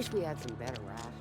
Wish we had some better rations.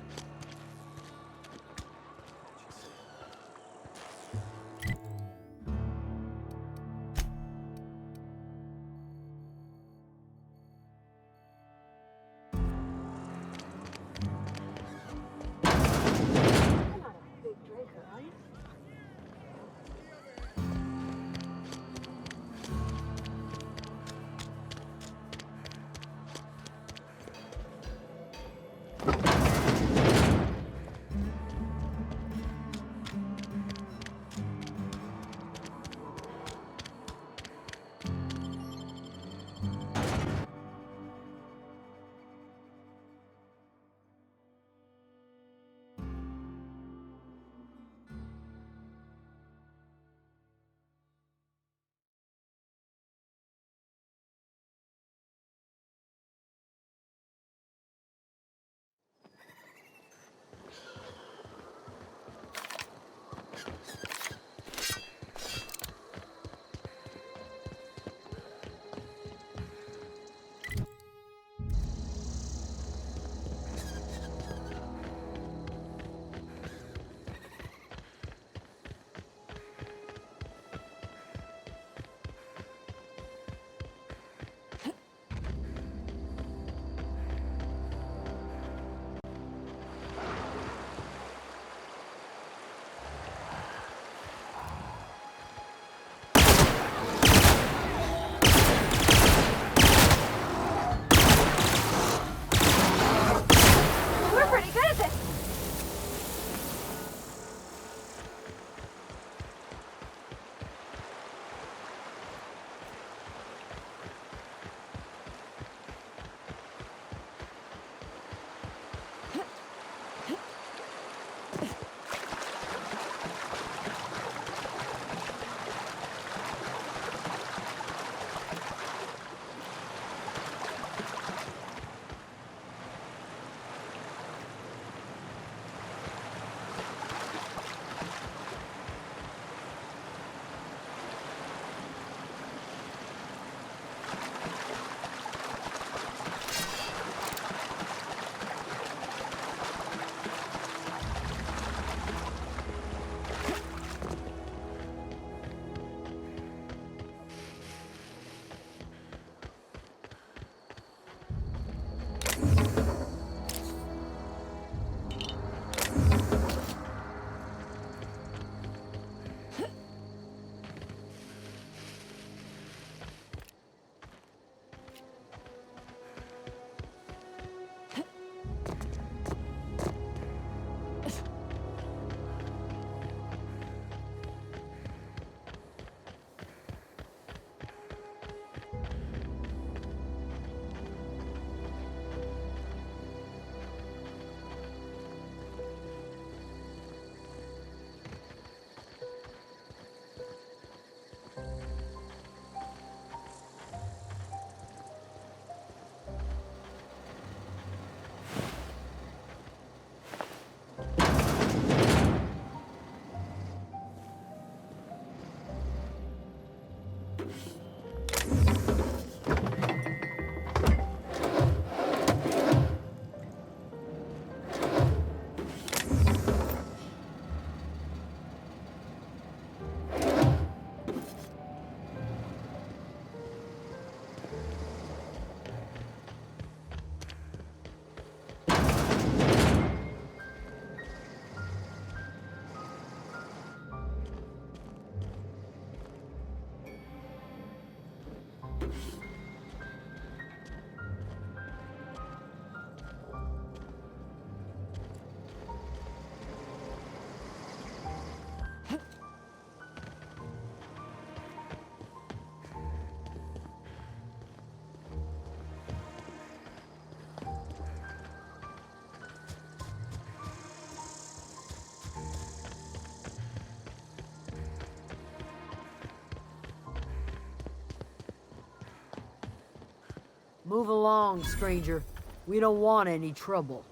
Move along, stranger. We don't want any trouble.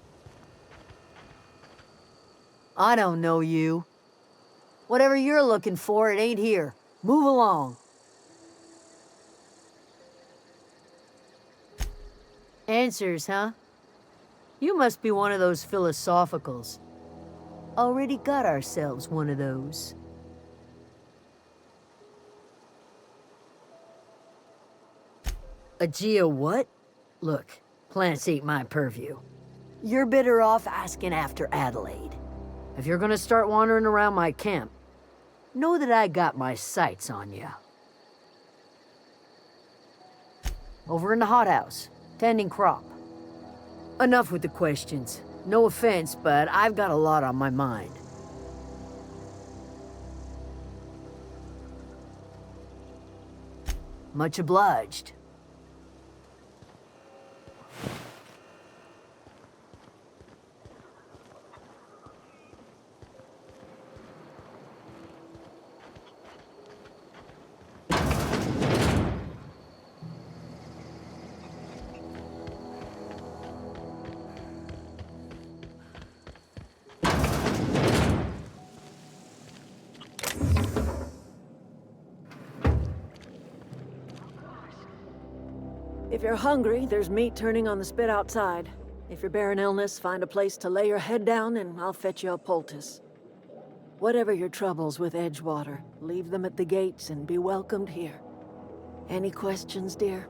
I don't know you. Whatever you're looking for, it ain't here. Move along. Answers, huh? You must be one of those philosophicals. Already got ourselves one of those. A geo what? Look, plants ain't my purview. You're better off asking after Adelaide. If you're gonna start wandering around my camp, know that I got my sights on you. Over in the hothouse, tending crop. Enough with the questions. No offense, but I've got a lot on my mind. Much obliged. If you're hungry, there's meat turning on the spit outside. If you're bearing illness, find a place to lay your head down and I'll fetch you a poultice. Whatever your troubles with Edgewater, leave them at the gates and be welcomed here. Any questions, dear?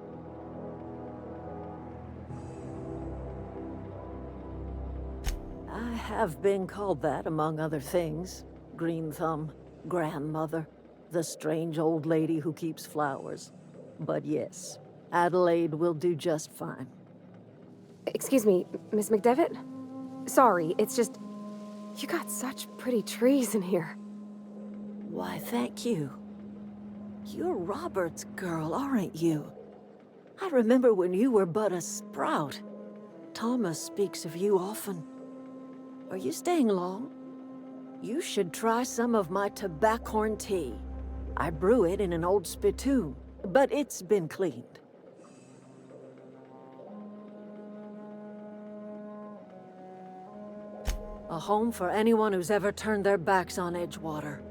I have been called that, among other things. Green Thumb, grandmother, the strange old lady who keeps flowers. But yes, Adelaide will do just fine. Excuse me, Miss McDevitt? Sorry, it's just... You got such pretty trees in here. Why, thank you. You're Robert's girl, aren't you? I remember when you were but a sprout. Thomas speaks of you often. Are you staying long? You should try some of my tobaccorn tea. I brew it in an old spittoon, but it's been cleaned. A home for anyone who's ever turned their backs on Edgewater.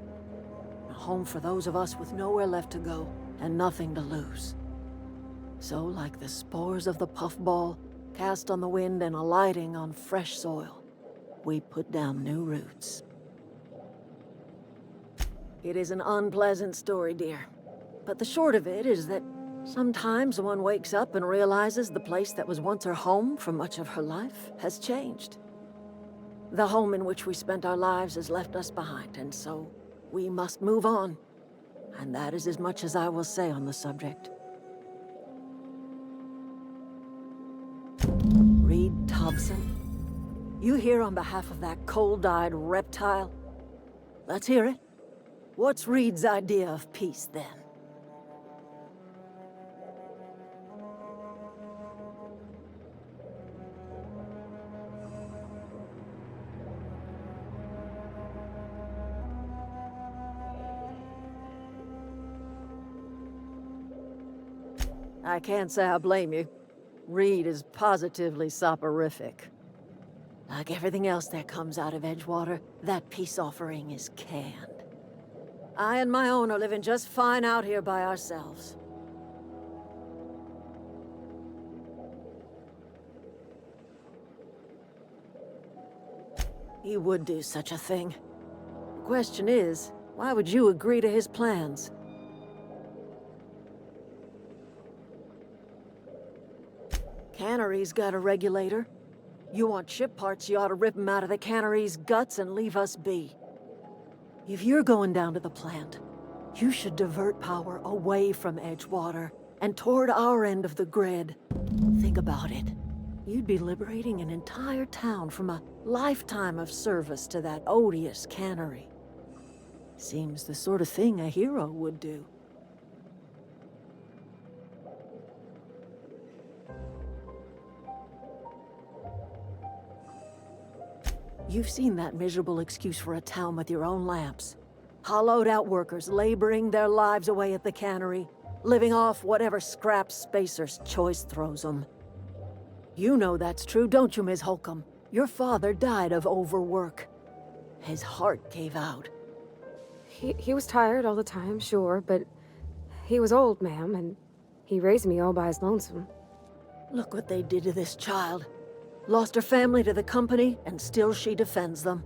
A home for those of us with nowhere left to go and nothing to lose. So, like the spores of the puffball, cast on the wind and alighting on fresh soil, we put down new roots. It is an unpleasant story, dear. But the short of it is that sometimes one wakes up and realizes the place that was once her home for much of her life has changed. The home in which we spent our lives has left us behind, and so we must move on. And that is as much as I will say on the subject. Reed Thompson, you here on behalf of that cold-eyed reptile? Let's hear it. What's Reed's idea of peace, then? I can't say I blame you. Reed is positively soporific. Like everything else that comes out of Edgewater, that peace offering is canned. I and my own are living just fine out here by ourselves. He would do such a thing. The question is, why would you agree to his plans? Cannery's got a regulator. You want ship parts, you ought to rip them out of the cannery's guts and leave us be. If you're going down to the plant, you should divert power away from Edgewater and toward our end of the grid. Think about it. You'd be liberating an entire town from a lifetime of service to that odious cannery. Seems the sort of thing a hero would do. You've seen that miserable excuse for a town with your own lamps. Hollowed out workers laboring their lives away at the cannery, living off whatever scraps Spacer's choice throws them. You know that's true, don't you, Ms. Holcomb? Your father died of overwork. His heart gave out. He was tired all the time, sure, but he was old, ma'am, and he raised me all by his lonesome. Look what they did to this child. Lost her family to the company, and still she defends them.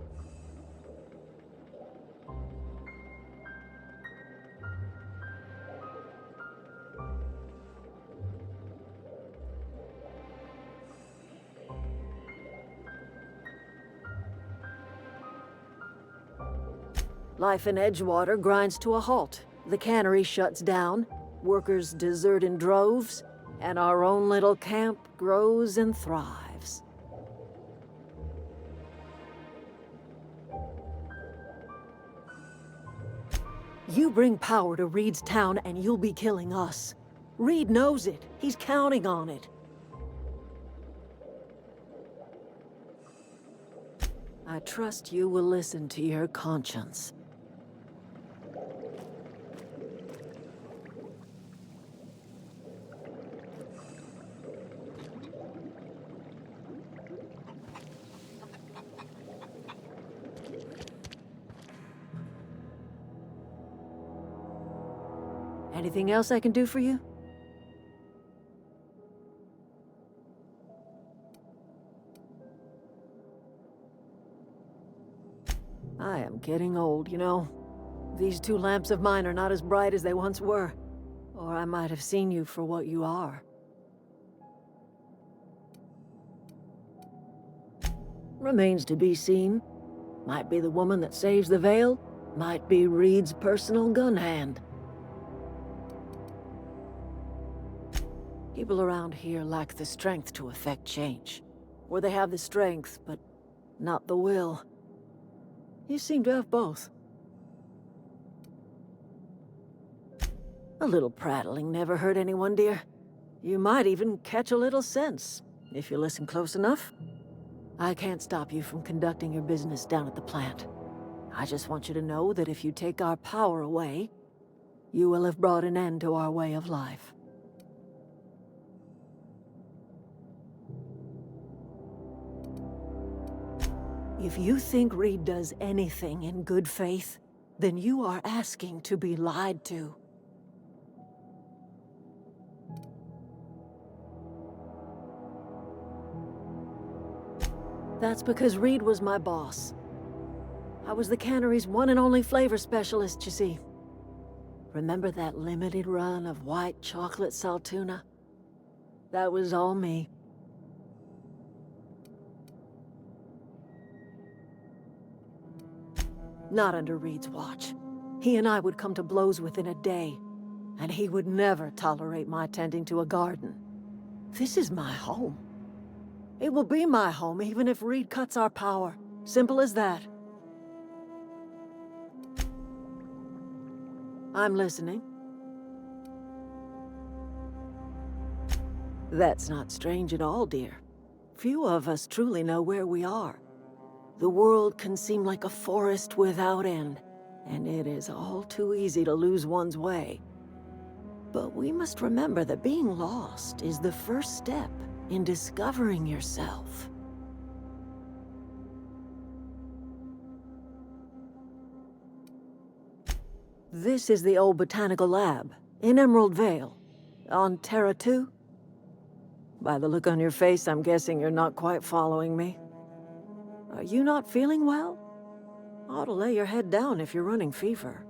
Life in Edgewater grinds to a halt. The cannery shuts down, workers desert in droves, and our own little camp grows and thrives. You bring power to Reed's town and you'll be killing us. Reed knows it. He's counting on it. I trust you will listen to your conscience. Anything else I can do for you? I am getting old, you know. These two lamps of mine are not as bright as they once were. Or I might have seen you for what you are. Remains to be seen. Might be the woman that saves the veil. Might be Reed's personal gun hand. People around here lack the strength to effect change. Or they have the strength, but not the will. You seem to have both. A little prattling never hurt anyone, dear. You might even catch a little sense, if you listen close enough. I can't stop you from conducting your business down at the plant. I just want you to know that if you take our power away, you will have brought an end to our way of life. If you think Reed does anything in good faith, then you are asking to be lied to. That's because Reed was my boss. I was the cannery's one and only flavor specialist, you see. Remember that limited run of white chocolate saltuna? That was all me. Not under Reed's watch. He and I would come to blows within a day, and he would never tolerate my tending to a garden. This is my home. It will be my home even if Reed cuts our power. Simple as that. I'm listening. That's not strange at all, dear. Few of us truly know where we are. The world can seem like a forest without end, and it is all too easy to lose one's way. But we must remember that being lost is the first step in discovering yourself. This is the old botanical lab, in Emerald Vale, on Terra 2. By the look on your face, I'm guessing you're not quite following me. Are you not feeling well? Ought to lay your head down if you're running fever.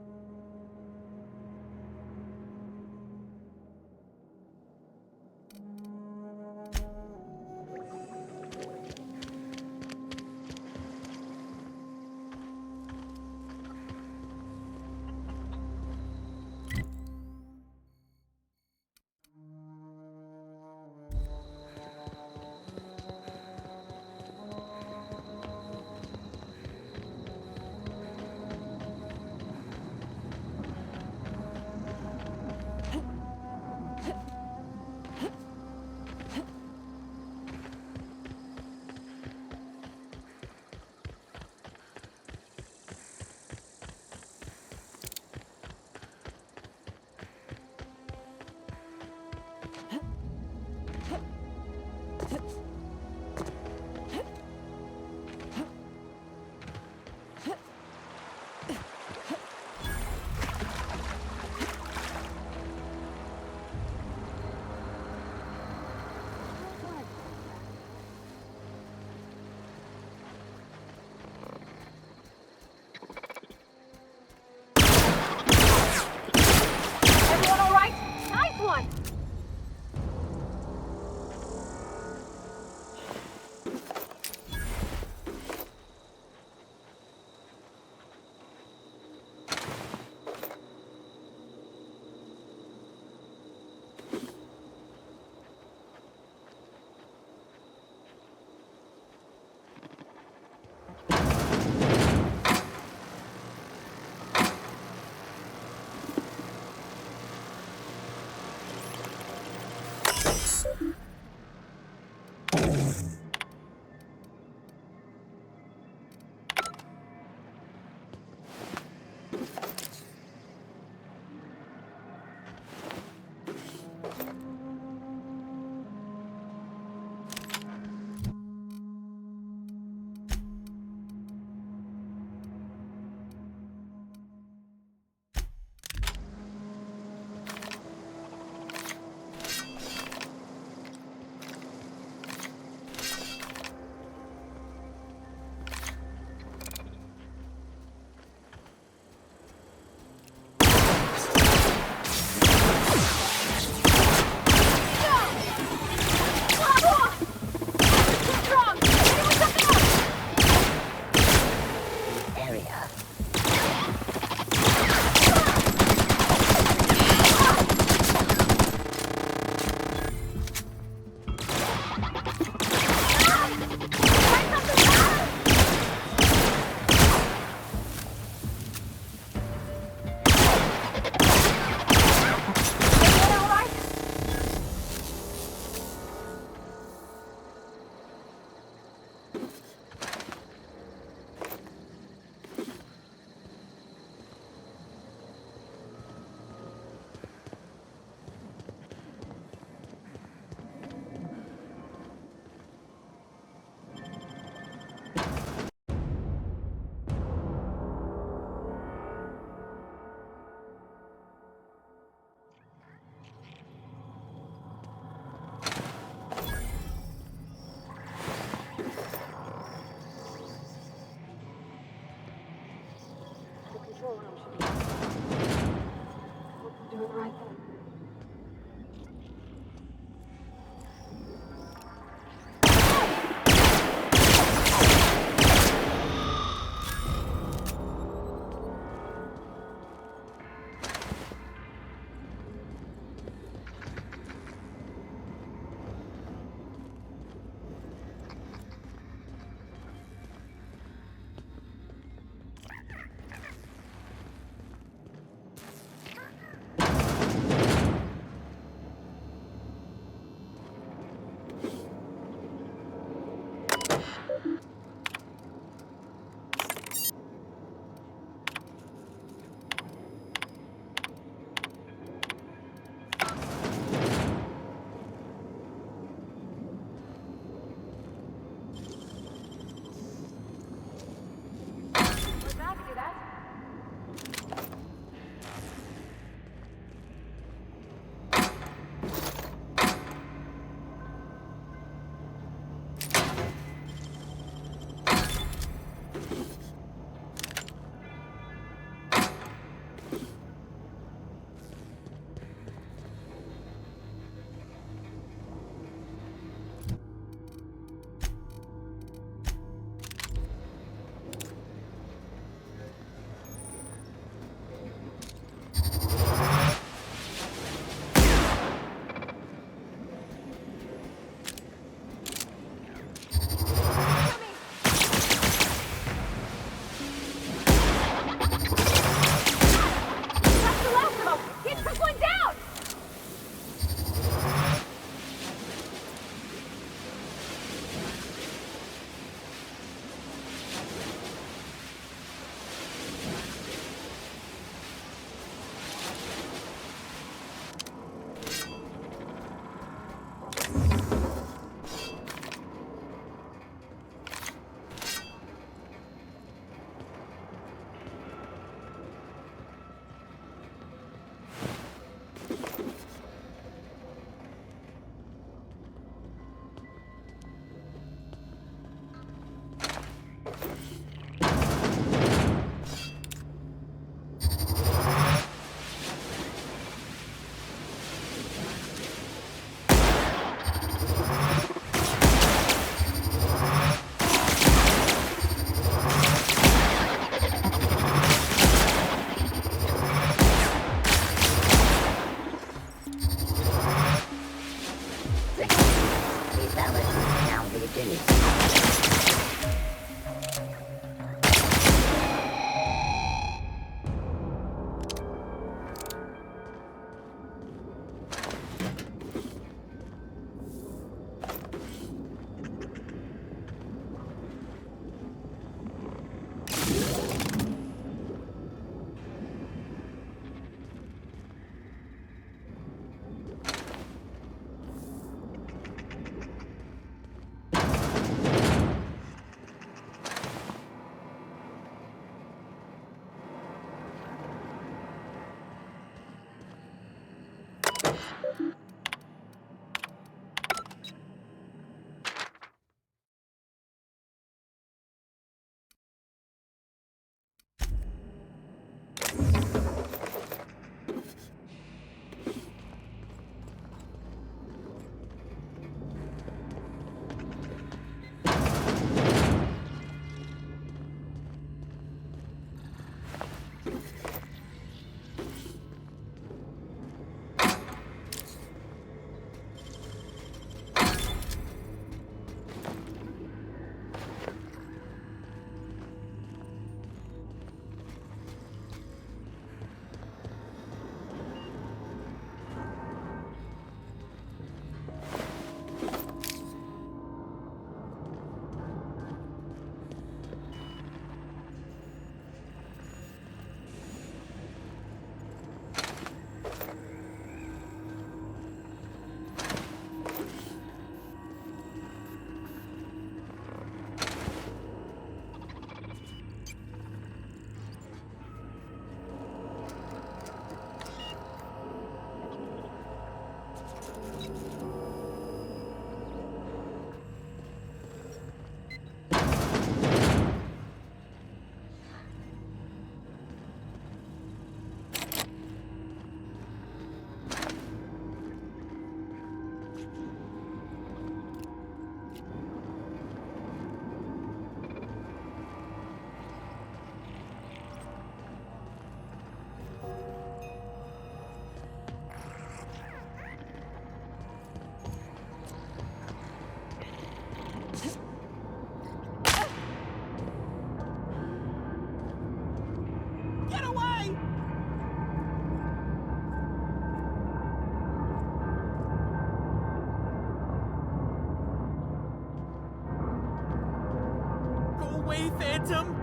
away, Phantom!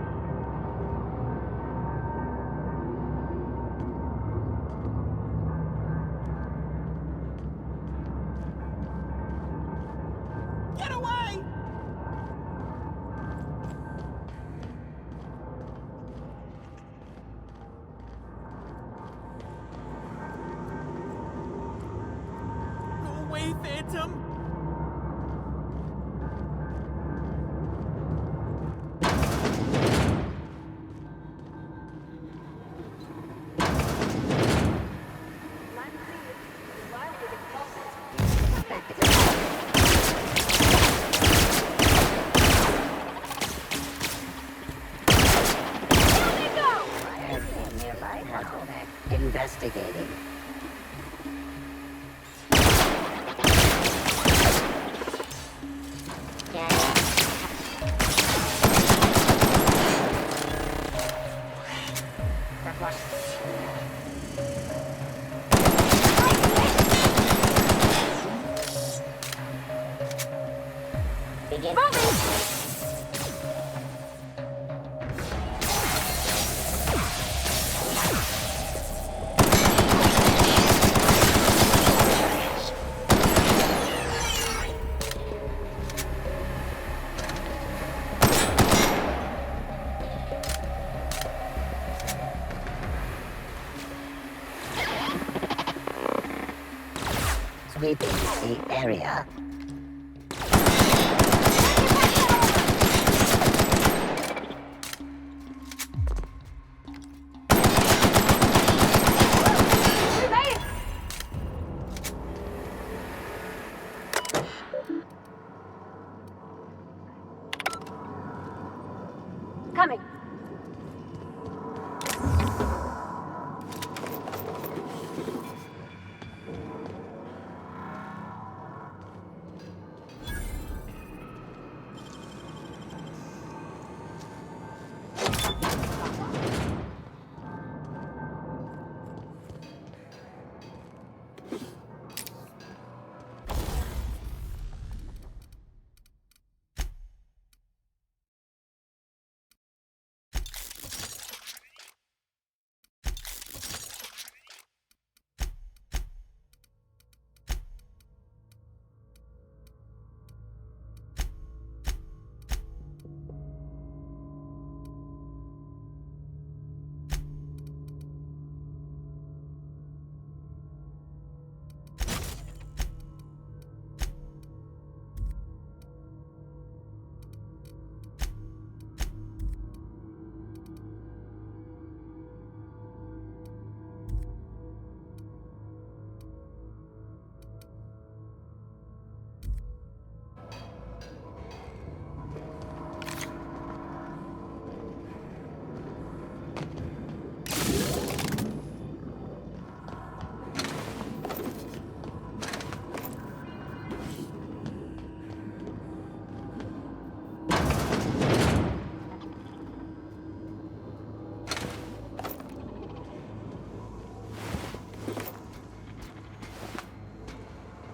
Get away! Go away, Phantom! Investigating. Begin. Sweeping the area. Coming.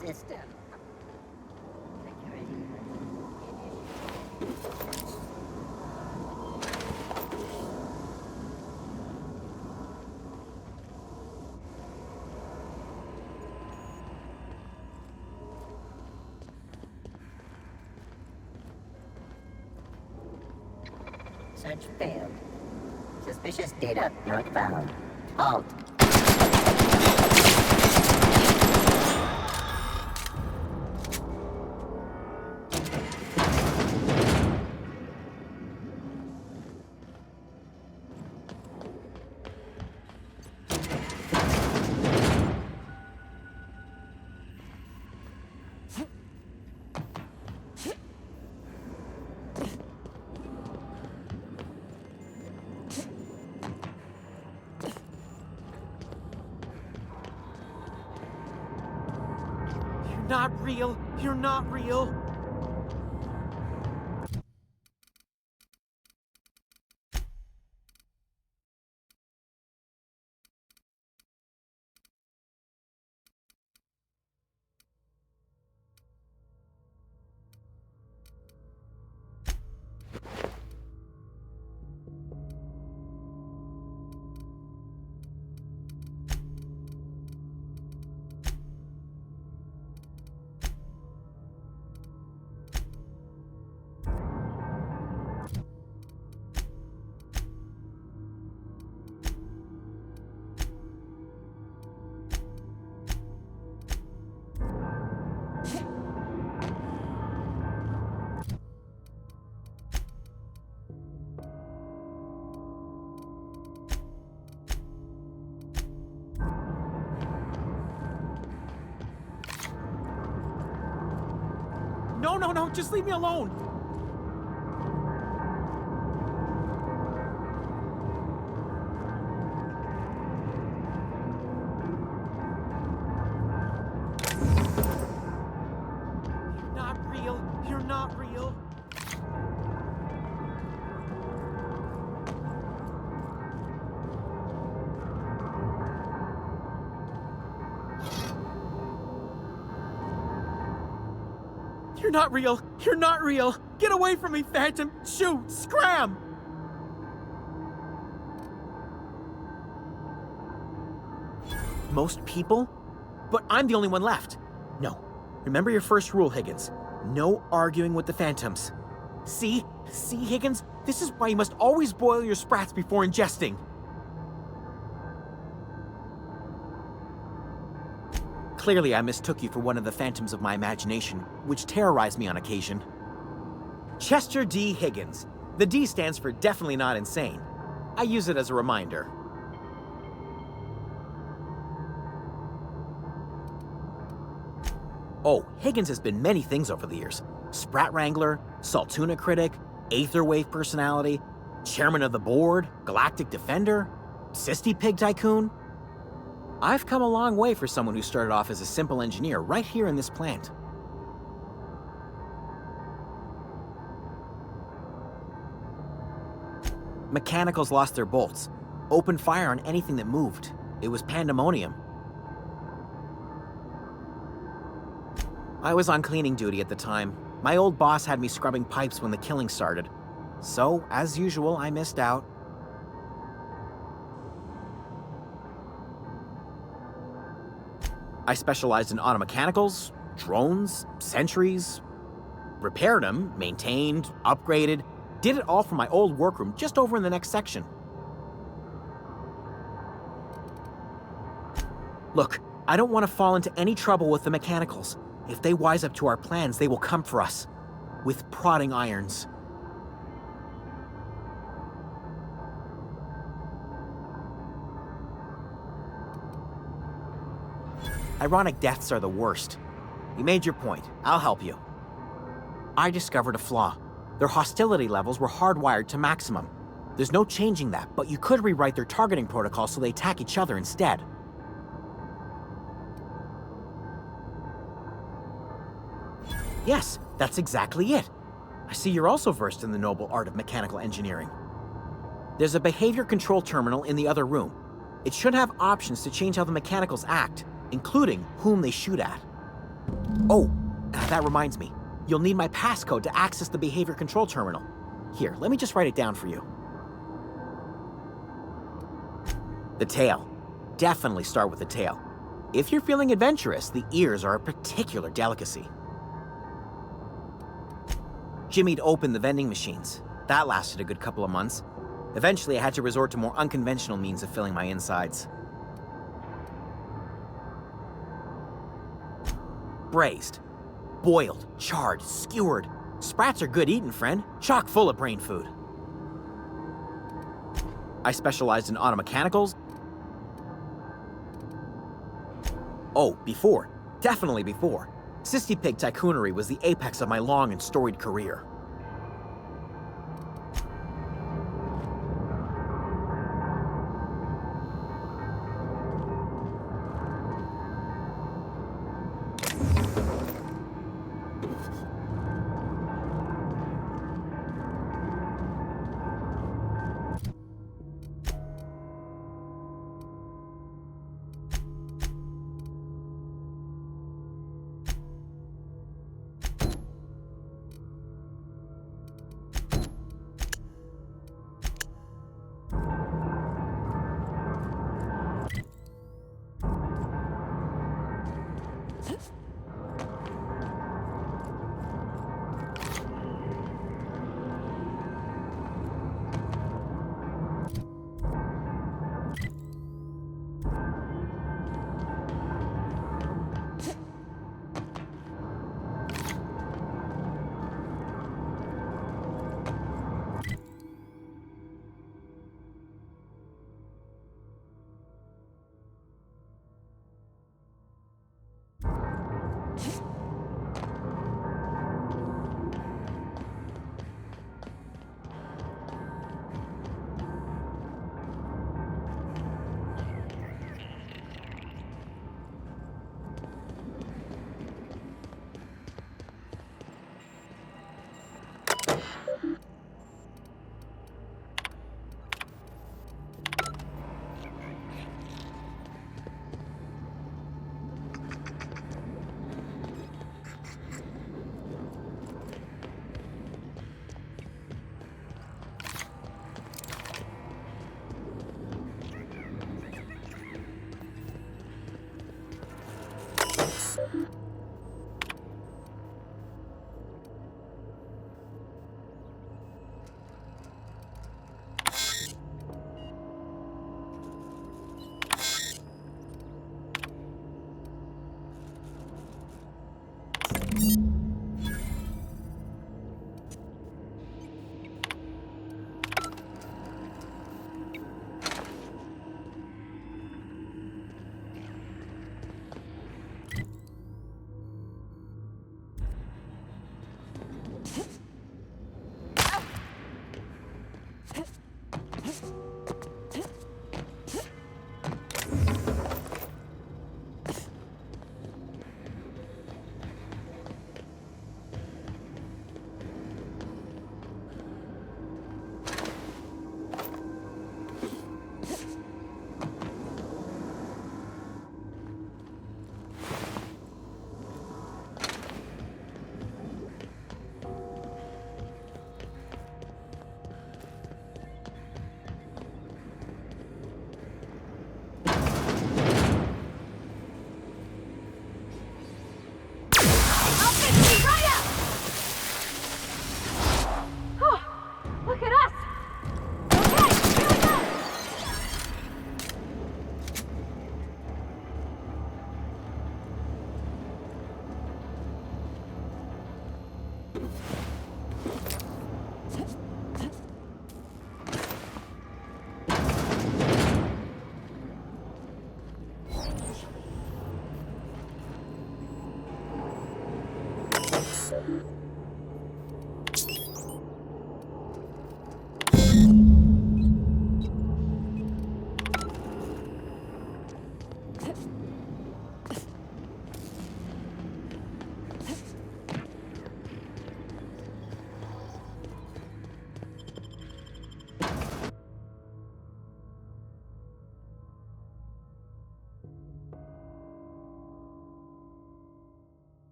system. Security. Search failed. Suspicious data not found. Halt. Not real. You're not real. No, just leave me alone. You're not real. You're not real. You're not real! You're not real! Get away from me, Phantom! Shoot! Scram! Most people? But I'm the only one left. No. Remember your first rule, Higgins. No arguing with the Phantoms. See? See, Higgins? This is why you must always boil your sprats before ingesting. Clearly, I mistook you for one of the phantoms of my imagination, which terrorized me on occasion. Chester D. Higgins. The D stands for definitely not insane. I use it as a reminder. Oh, Higgins has been many things over the years. Sprat Wrangler, Saltuna Critic, Aetherwave Personality, Chairman of the Board, Galactic Defender, Sisty Pig Tycoon. I've come a long way for someone who started off as a simple engineer right here in this plant. Mechanicals lost their bolts, opened fire on anything that moved. It was pandemonium. I was on cleaning duty at the time. My old boss had me scrubbing pipes when the killing started. So, as usual, I missed out. I specialized in automechanicals, drones, sentries, repaired them, maintained, upgraded, did it all from my old workroom just over in the next section. Look, I don't want to fall into any trouble with the mechanicals. If they wise up to our plans, they will come for us with prodding irons. Ironic deaths are the worst. You made your point. I'll help you. I discovered a flaw. Their hostility levels were hardwired to maximum. There's no changing that, but you could rewrite their targeting protocol so they attack each other instead. Yes, that's exactly it. I see you're also versed in the noble art of mechanical engineering. There's a behavior control terminal in the other room. It should have options to change how the mechanicals act, including whom they shoot at. Oh, that reminds me. You'll need my passcode to access the behavior control terminal. Here, let me just write it down for you. The tail. Definitely start with the tail. If you're feeling adventurous, the ears are a particular delicacy. Jimmy'd opened the vending machines. That lasted a good couple of months. Eventually, I had to resort to more unconventional means of filling my insides. Braised. Boiled, charred, skewered. Sprats are good eating, friend. Chock full of brain food. I specialized in automechanicals. Oh, before. Definitely before. Sissy Pig tycoonery was the apex of my long and storied career.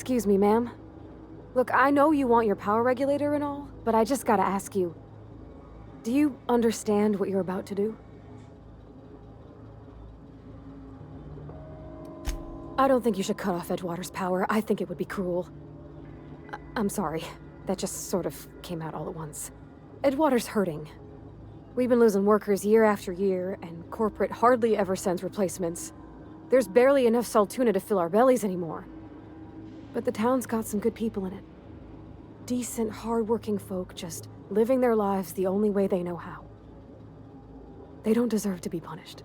Excuse me, ma'am. Look, I know you want your power regulator and all, but I just gotta ask you. Do you understand what you're about to do? I don't think you should cut off Edgewater's power. I think it would be cruel. I'm sorry. That just sort of came out all at once. Edgewater's hurting. We've been losing workers year after year, and corporate hardly ever sends replacements. There's barely enough Saltuna to fill our bellies anymore. But the town's got some good people in it. Decent, hard-working folk just living their lives the only way they know how. They don't deserve to be punished.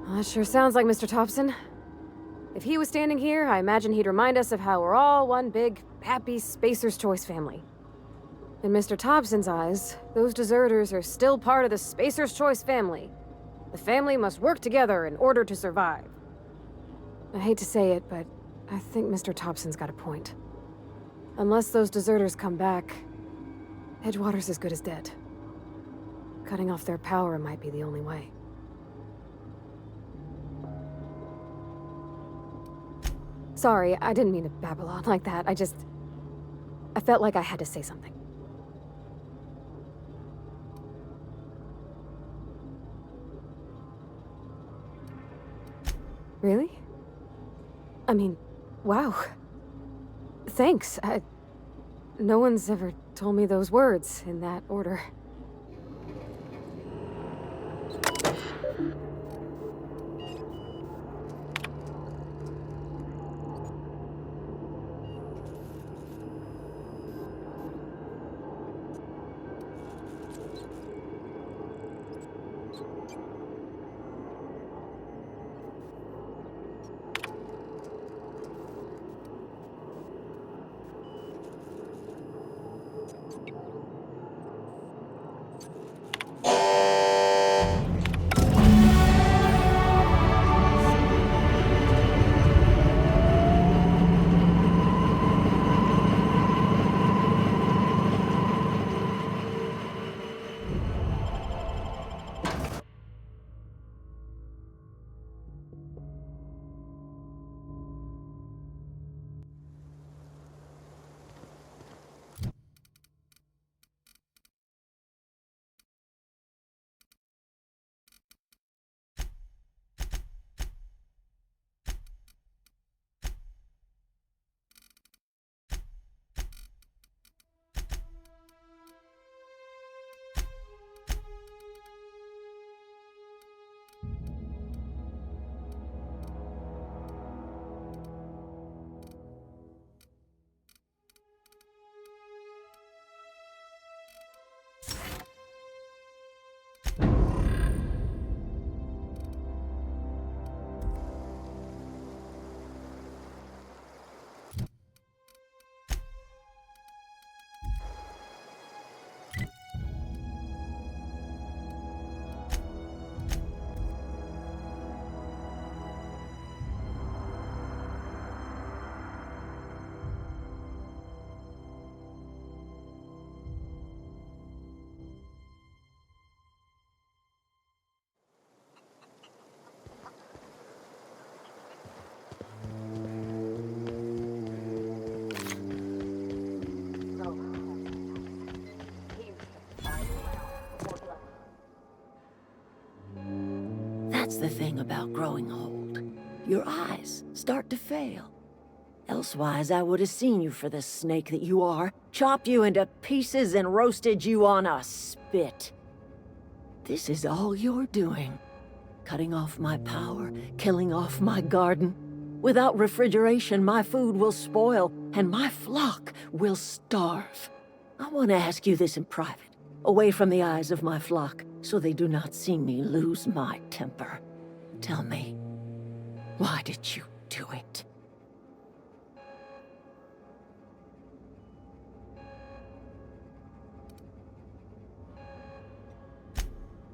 Well, that sure sounds like Mr. Thompson. If he was standing here, I imagine he'd remind us of how we're all one big, happy Spacer's Choice family. In Mr. Thompson's eyes, those deserters are still part of the Spacer's Choice family. The family must work together in order to survive. I hate to say it, but I think Mr. Thompson's got a point. Unless those deserters come back, Edgewater's as good as dead. Cutting off their power might be the only way. Sorry, I didn't mean to babble on like that. I felt like I had to say something. Really? I mean, wow. Thanks. No one's ever told me those words in that order. That's the thing about growing old. Your eyes start to fail. Elsewise, I would have seen you for the snake that you are, chopped you into pieces and roasted you on a spit. This is all you're doing. Cutting off my power, killing off my garden. Without refrigeration, my food will spoil, and my flock will starve. I want to ask you this in private, away from the eyes of my flock, so they do not see me lose my temper. Tell me, why did you do it?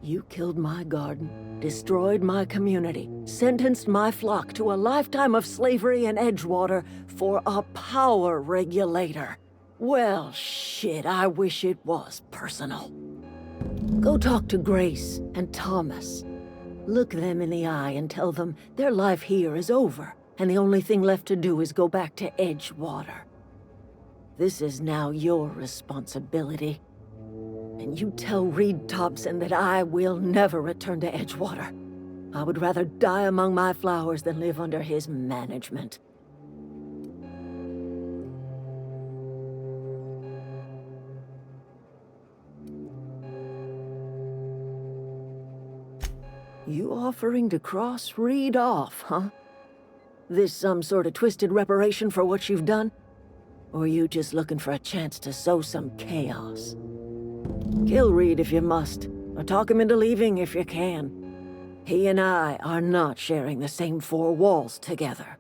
You killed my garden, destroyed my community, sentenced my flock to a lifetime of slavery in Edgewater for a power regulator. Well, shit, I wish it was personal. Go talk to Grace and Thomas. Look them in the eye and tell them their life here is over, and the only thing left to do is go back to Edgewater. This is now your responsibility. And you tell Reed Thompson that I will never return to Edgewater. I would rather die among my flowers than live under his management. You offering to cross Reed off, huh? This some sort of twisted reparation for what you've done? Or you just looking for a chance to sow some chaos? Kill Reed if you must, or talk him into leaving if you can. He and I are not sharing the same four walls together.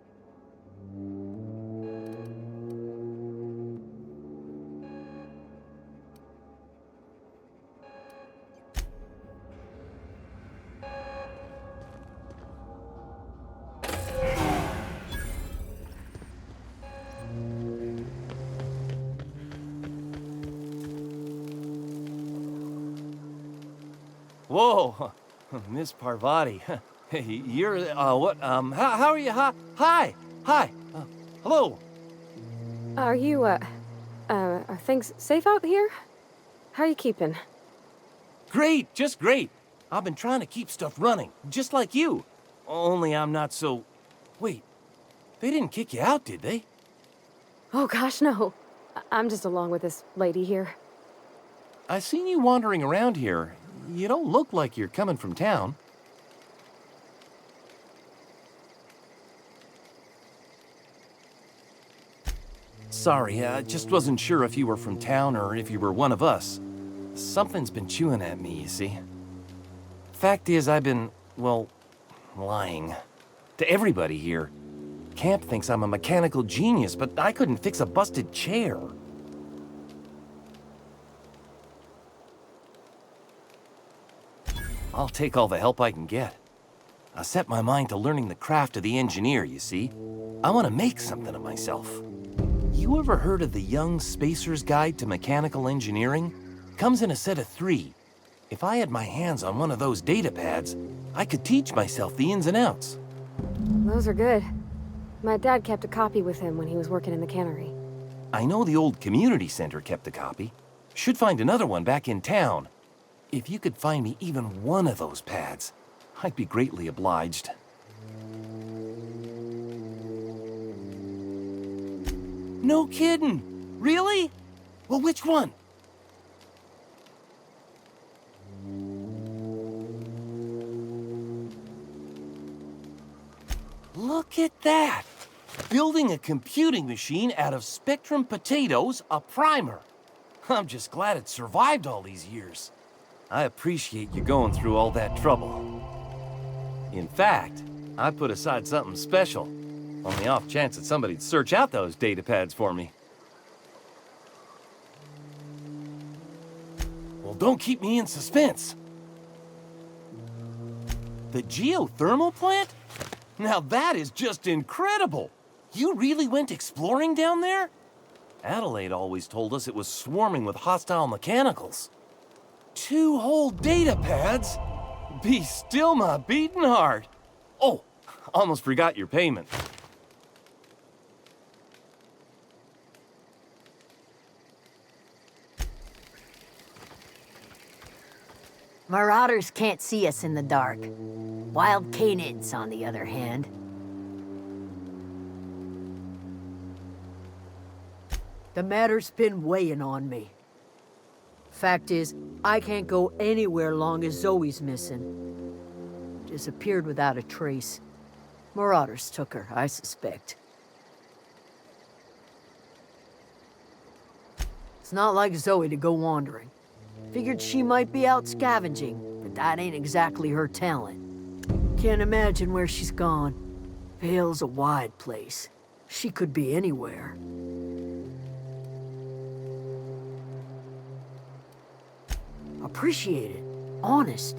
Whoa, Miss Parvati. Hey, you're, what, how are you? Hi, hello. Are things safe out here? How are you keeping? Great, just great. I've been trying to keep stuff running, just like you. Only I'm not so... Wait, they didn't kick you out, did they? Oh gosh, no. I'm just along with this lady here. I seen you wandering around here. You don't look like you're coming from town. Sorry, I just wasn't sure if you were from town or if you were one of us. Something's been chewing at me, you see. Fact is, I've been, well, lying. To everybody here. Camp thinks I'm a mechanical genius, but I couldn't fix a busted chair. I'll take all the help I can get. I set my mind to learning the craft of the engineer, you see. I want to make something of myself. You ever heard of the Young Spacer's Guide to Mechanical Engineering? Comes in a set of 3. If I had my hands on one of those data pads, I could teach myself the ins and outs. Those are good. My dad kept a copy with him when he was working in the cannery. I know the old community center kept a copy. Should find another one back in town. If you could find me even one of those pads, I'd be greatly obliged. No kidding! Really? Well, which one? Look at that! Building a computing machine out of Spectrum potatoes, a primer. I'm just glad it survived all these years. I appreciate you going through all that trouble. In fact, I put aside something special, on the off chance that somebody'd search out those data pads for me. Well, don't keep me in suspense. The geothermal plant? Now that is just incredible! You really went exploring down there? Adelaide always told us it was swarming with hostile mechanicals. 2 whole data pads? Be still my beating heart. Oh, almost forgot your payment. Marauders can't see us in the dark. Wild canids, on the other hand. The matter's been weighing on me. Fact is, I can't go anywhere long as Zoe's missing. Disappeared without a trace. Marauders took her, I suspect. It's not like Zoe to go wandering. Figured she might be out scavenging, but that ain't exactly her talent. Can't imagine where she's gone. Vale's a wide place. She could be anywhere. Appreciate it. Honest.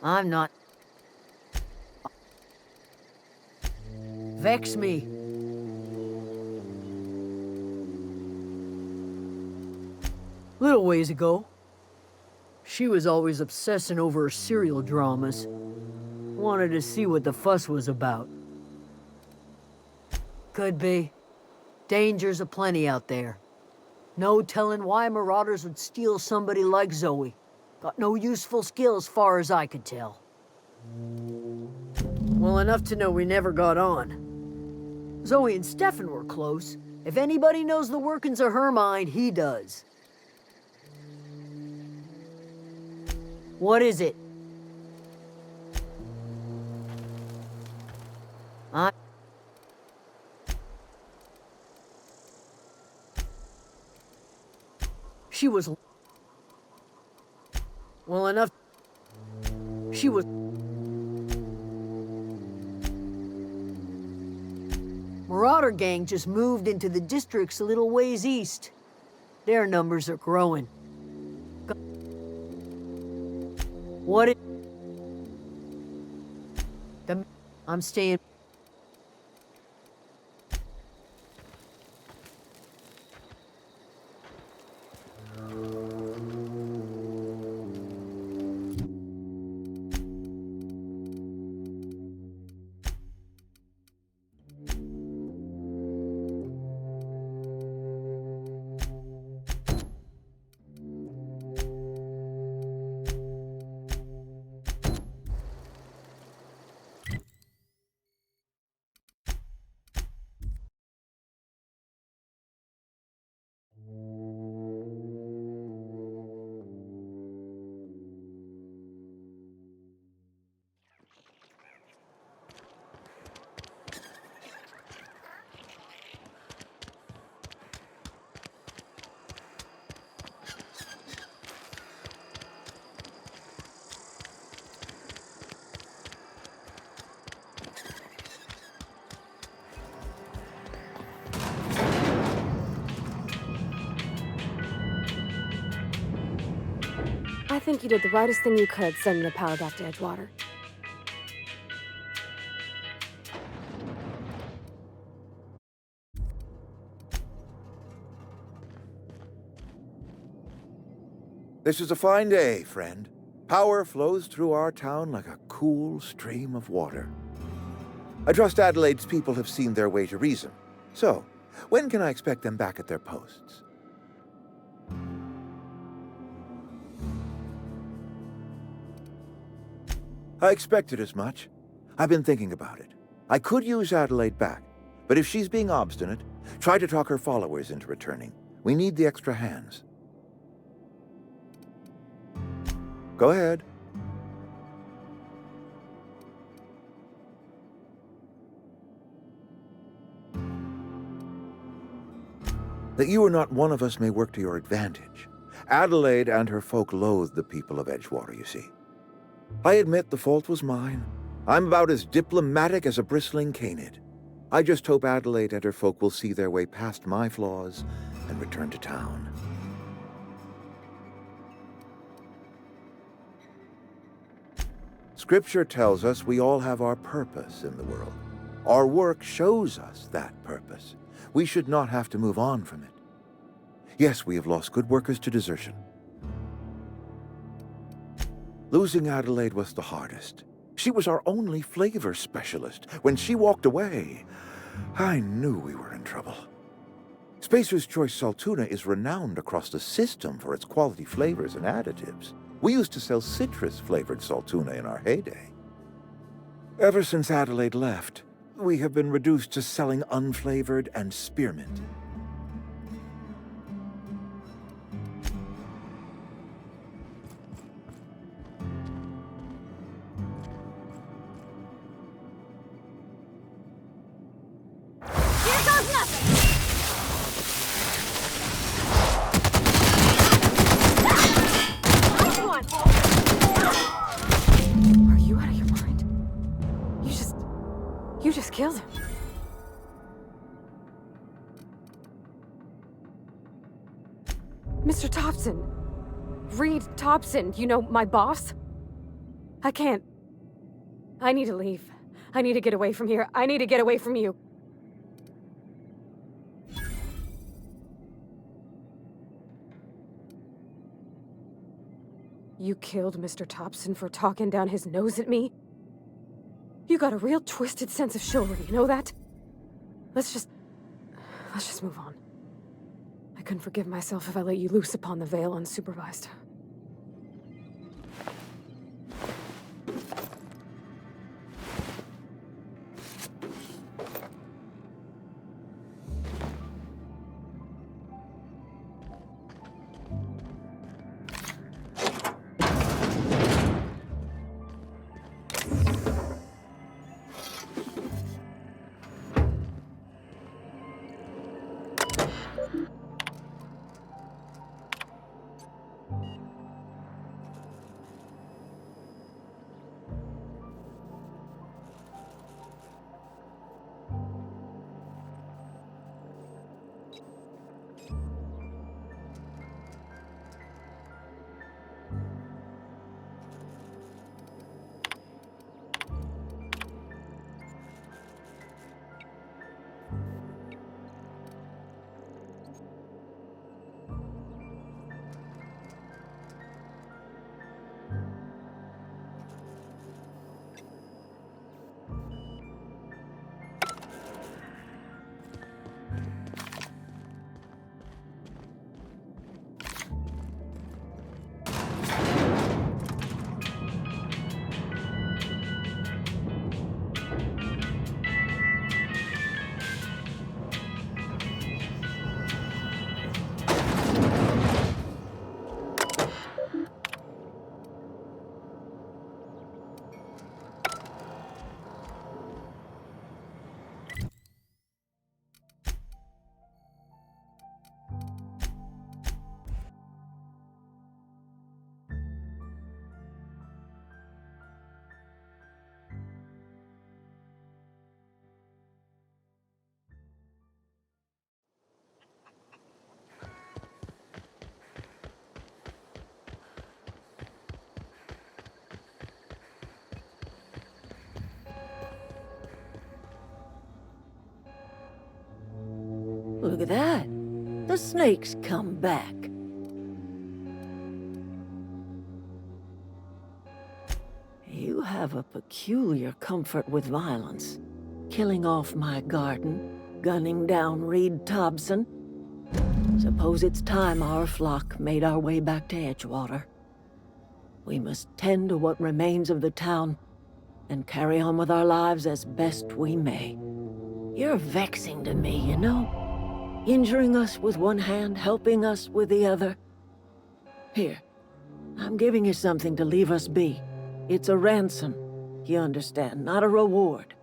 I'm not... Vex me. Little ways ago, she was always obsessing over her serial dramas. Wanted to see what the fuss was about. Could be. Dangers aplenty out there. No telling why marauders would steal somebody like Zoe. Got no useful skill as far as I could tell. Well, enough to know we never got on. Zoe and Stefan were close. If anybody knows the workings of her mind, he does. What is it? She was... Well, enough... She was... Marauder gang just moved into the districts a little ways east. Their numbers are growing. What it... I'm staying... I think you did the rightest thing you could, sending the power back to Edgewater. This is a fine day, friend. Power flows through our town like a cool stream of water. I trust Adelaide's people have seen their way to reason. So, when can I expect them back at their posts? I expected as much. I've been thinking about it. I could use Adelaide back, but if she's being obstinate, try to talk her followers into returning. We need the extra hands. Go ahead. That you are not one of us may work to your advantage. Adelaide and her folk loathe the people of Edgewater, you see. I admit the fault was mine. I'm about as diplomatic as a bristling canid. I just hope Adelaide and her folk will see their way past my flaws and return to town. Scripture tells us we all have our purpose in the world. Our work shows us that purpose. We should not have to move on from it. Yes, we have lost good workers to desertion. Losing Adelaide was the hardest. She was our only flavor specialist. When she walked away, I knew we were in trouble. Spacer's Choice Saltuna is renowned across the system for its quality flavors and additives. We used to sell citrus-flavored Saltuna in our heyday. Ever since Adelaide left, we have been reduced to selling unflavored and spearmint. You just killed him. Mr. Thompson. Reed Thompson, you know, my boss? I can't. I need to leave. I need to get away from here. I need to get away from you. You killed Mr. Thompson for talking down his nose at me? You got a real twisted sense of chivalry, you know that? Let's just move on. I couldn't forgive myself if I let you loose upon the Vale unsupervised. Look at that. The snake's come back. You have a peculiar comfort with violence. Killing off my garden, gunning down Reed Thompson. Suppose it's time our flock made our way back to Edgewater. We must tend to what remains of the town and carry on with our lives as best we may. You're vexing to me, you know? Injuring us with one hand, helping us with the other. Here, I'm giving you something to leave us be. It's a ransom, you understand, not a reward.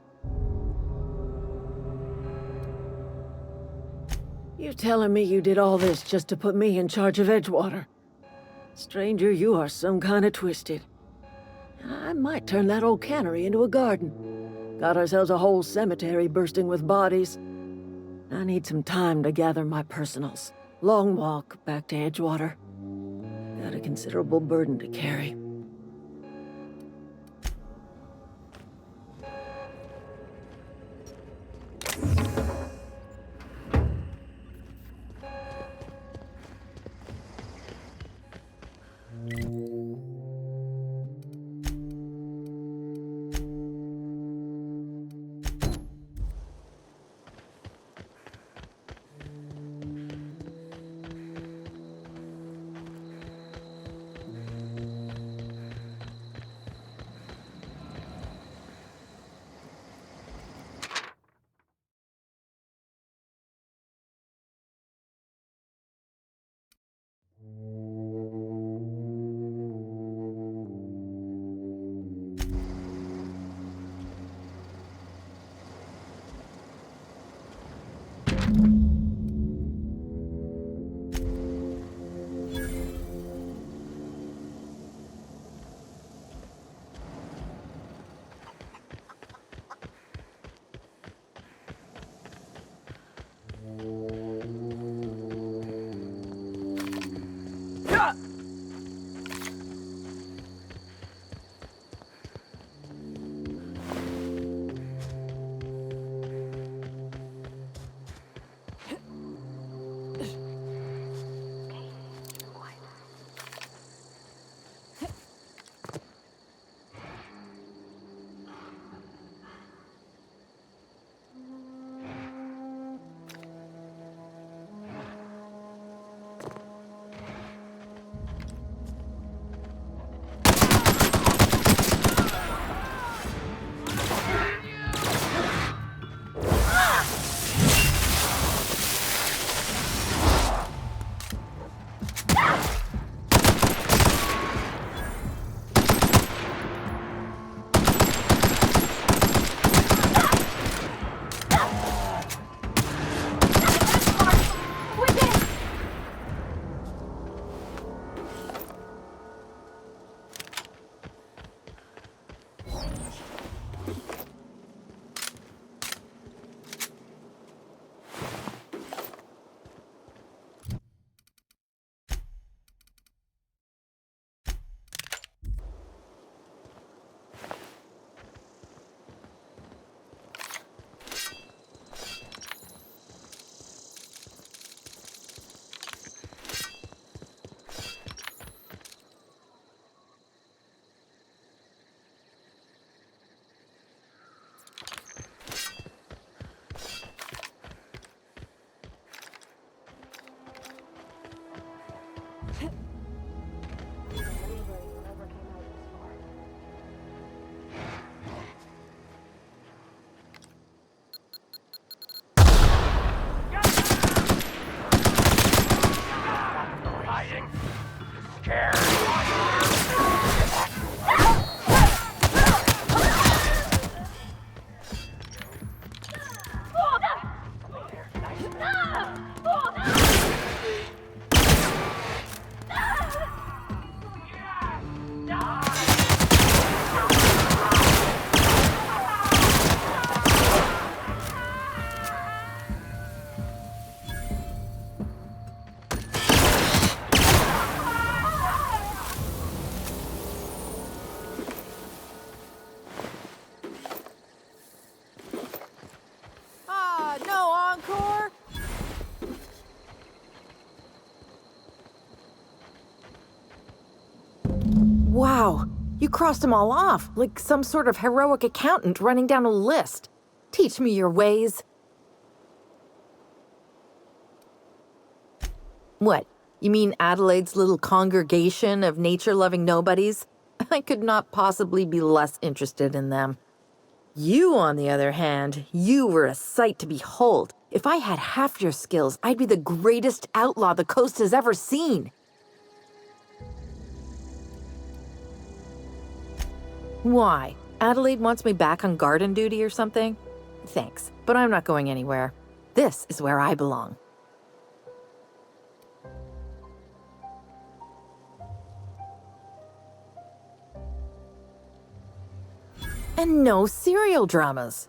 You telling me you did all this just to put me in charge of Edgewater? Stranger, you are some kind of twisted. I might turn that old cannery into a garden. Got ourselves a whole cemetery bursting with bodies. I need some time to gather my personals. Long walk back to Edgewater. Got a considerable burden to carry. No encore? Wow, you crossed them all off, like some sort of heroic accountant running down a list. Teach me your ways. What? You mean Adelaide's little congregation of nature-loving nobodies? I could not possibly be less interested in them. You, on the other hand, you were a sight to behold. If I had half your skills, I'd be the greatest outlaw the coast has ever seen. Why? Adelaide wants me back on garden duty or something? Thanks, but I'm not going anywhere. This is where I belong. And no serial dramas.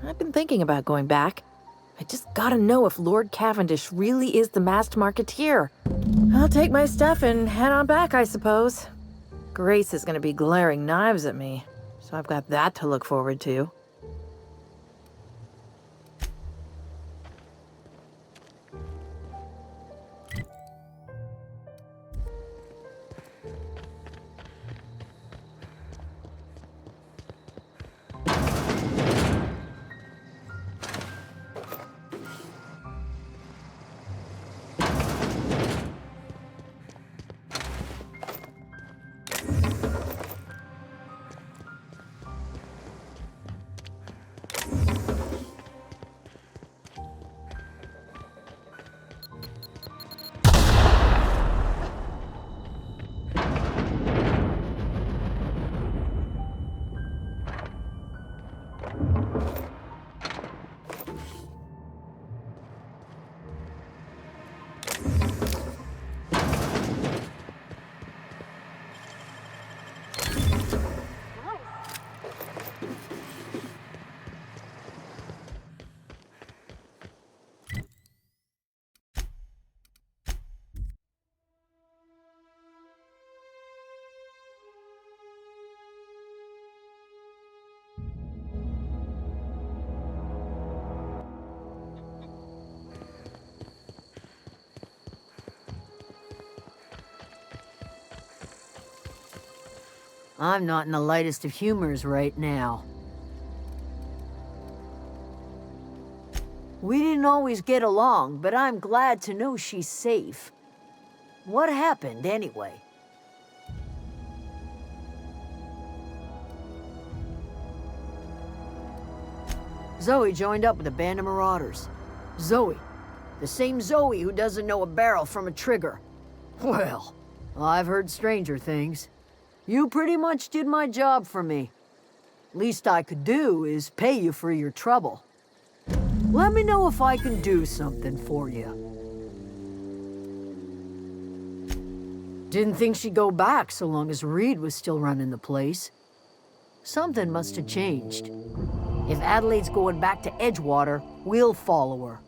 I've been thinking about going back. I just gotta know if Lord Cavendish really is the masked marketeer. I'll take my stuff and head on back, I suppose. Grace is gonna be glaring knives at me, so I've got that to look forward to. I'm not in the lightest of humors right now. We didn't always get along, but I'm glad to know she's safe. What happened, anyway? Zoe joined up with a band of marauders. Zoe. The same Zoe who doesn't know a barrel from a trigger. Well, I've heard stranger things. You pretty much did my job for me. Least I could do is pay you for your trouble. Let me know if I can do something for you. Didn't think she'd go back so long as Reed was still running the place. Something must have changed. If Adelaide's going back to Edgewater, we'll follow her.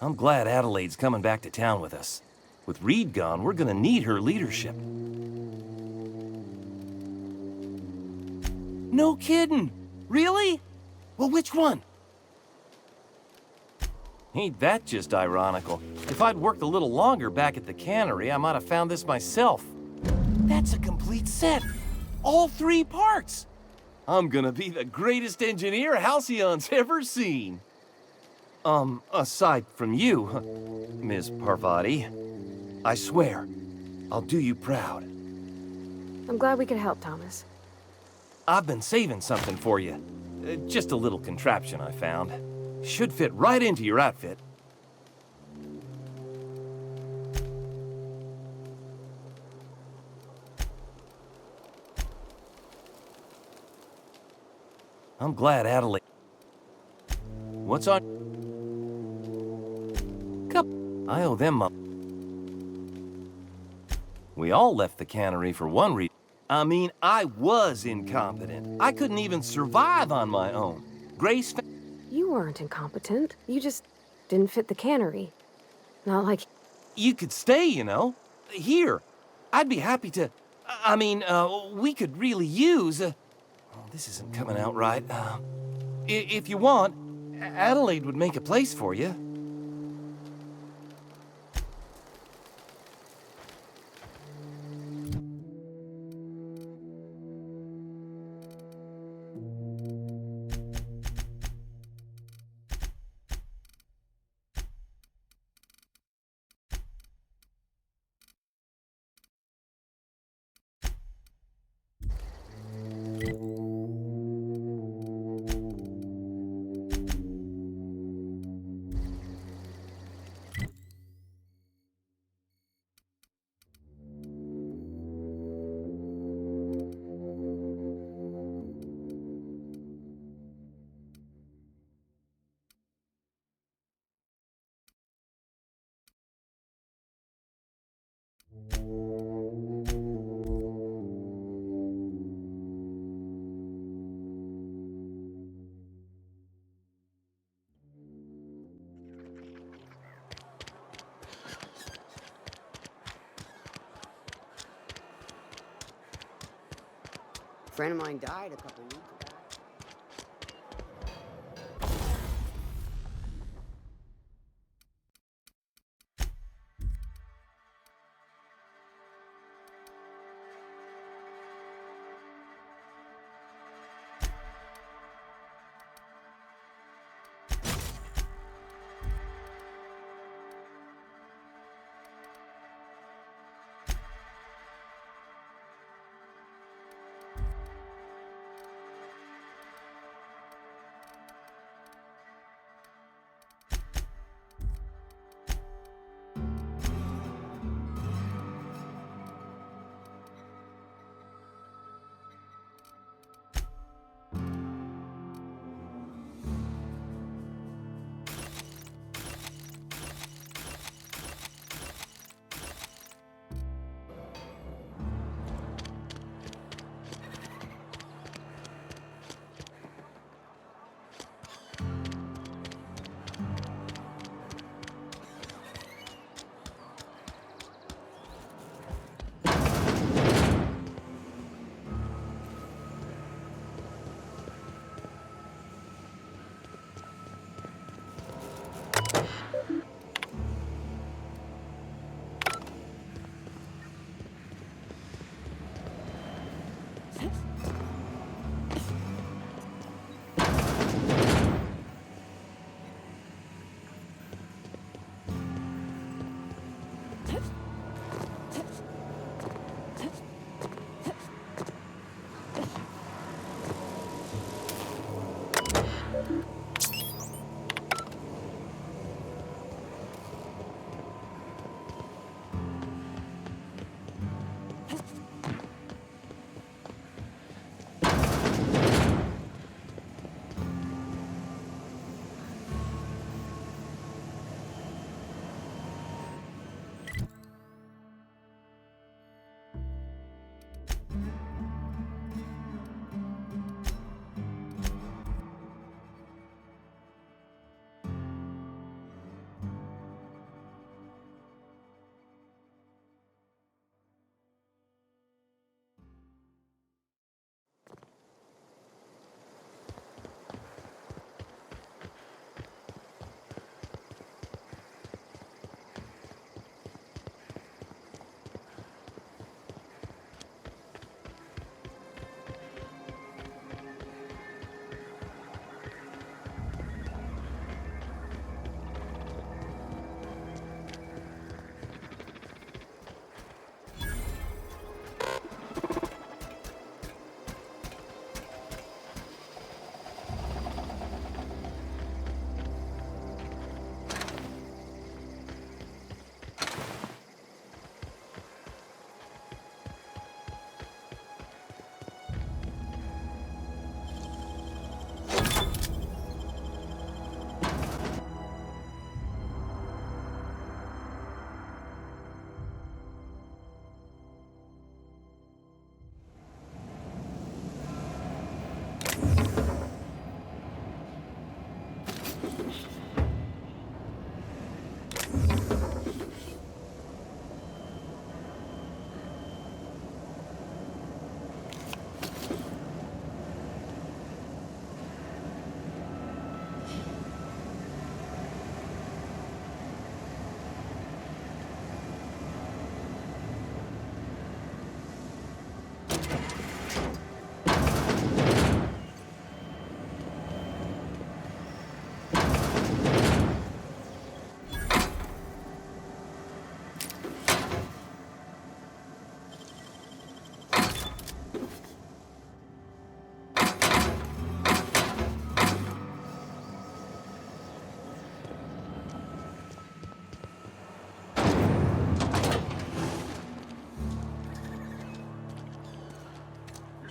I'm glad Adelaide's coming back to town with us. With Reed gone, we're gonna need her leadership. No kidding! Really? Well, which one? Ain't that just ironical? If I'd worked a little longer back at the cannery, I might have found this myself. That's a complete set! All 3 parts! I'm gonna be the greatest engineer Halcyon's ever seen. Aside from you, Ms. Parvati, I swear, I'll do you proud. I'm glad we could help, Thomas. I've been saving something for you. Just a little contraption I found. Should fit right into your outfit. I'm glad Adelaide... What's on... Cup. I owe them a... We all left the cannery for one reason. I mean, I was incompetent. I couldn't even survive on my own. Grace... You weren't incompetent. You just didn't fit the cannery. Not like... You could stay, you know. Here. I'd be happy to... I mean, we could really use... Oh, this isn't coming out right. If you want, Adelaide would make a place for you. A friend of mine died a couple weeks back.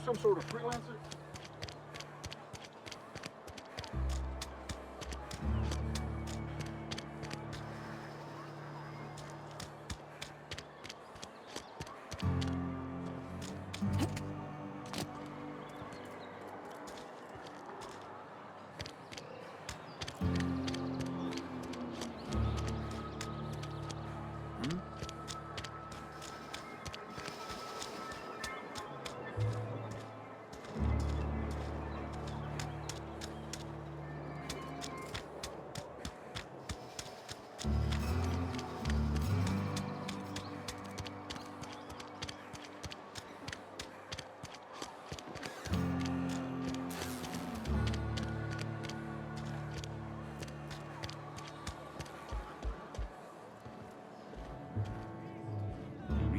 some sort of freelancer?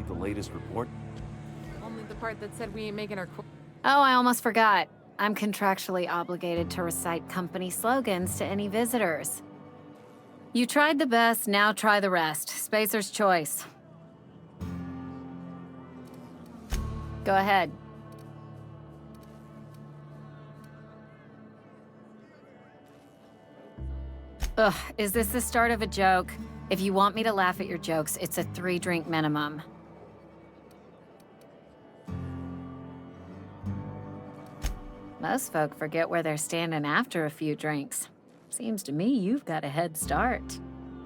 The latest report? Only the part that said we ain't making our Oh, I almost forgot. I'm contractually obligated to recite company slogans to any visitors. You tried the best, now try the rest. Spacer's choice. Go ahead. Ugh, is this the start of a joke? If you want me to laugh at your jokes, it's a 3-drink minimum. Most folk forget where they're standing after a few drinks. Seems to me you've got a head start.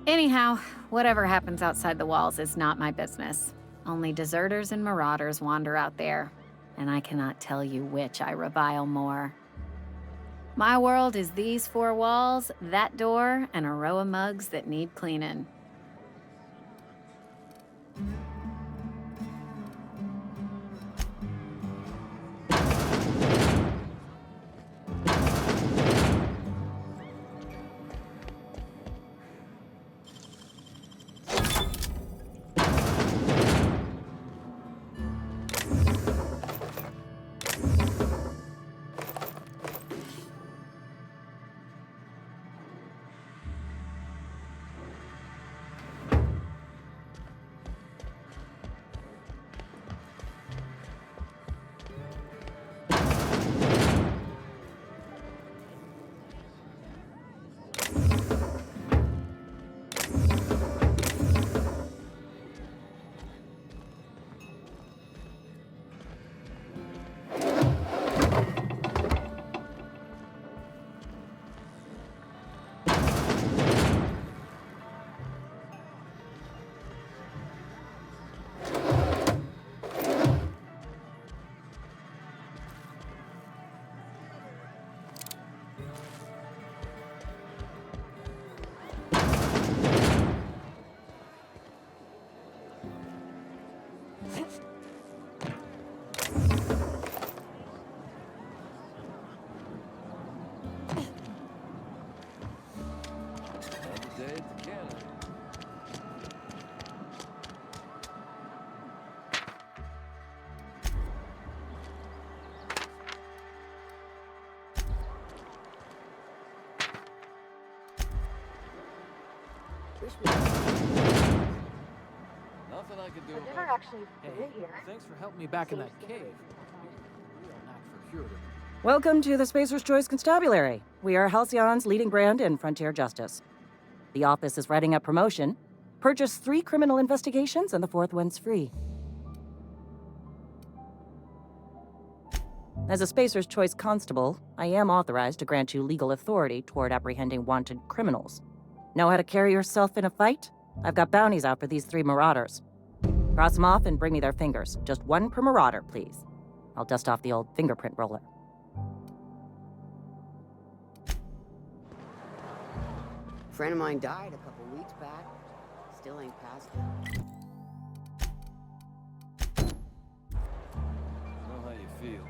Anyhow, whatever happens outside the walls is not my business. Only deserters and marauders wander out there, and I cannot tell you which I revile more. My world is these 4 walls, that door, and a row of mugs that need cleaning. Nothing I can do I've never about actually Hey, been here. thanks for helping me back in that cave. Real knack for curative. Welcome to the Spacer's Choice Constabulary. We are Halcyon's leading brand in frontier justice. The office is writing up promotion. Purchase 3 criminal investigations and the 4th one's free. As a Spacer's Choice constable, I am authorized to grant you legal authority toward apprehending wanted criminals. Know how to carry yourself in a fight? I've got bounties out for these 3 marauders. Cross them off and bring me their fingers. Just 1 per marauder, please. I'll dust off the old fingerprint roller. A friend of mine died a couple weeks back. Still ain't past it. know how you feel.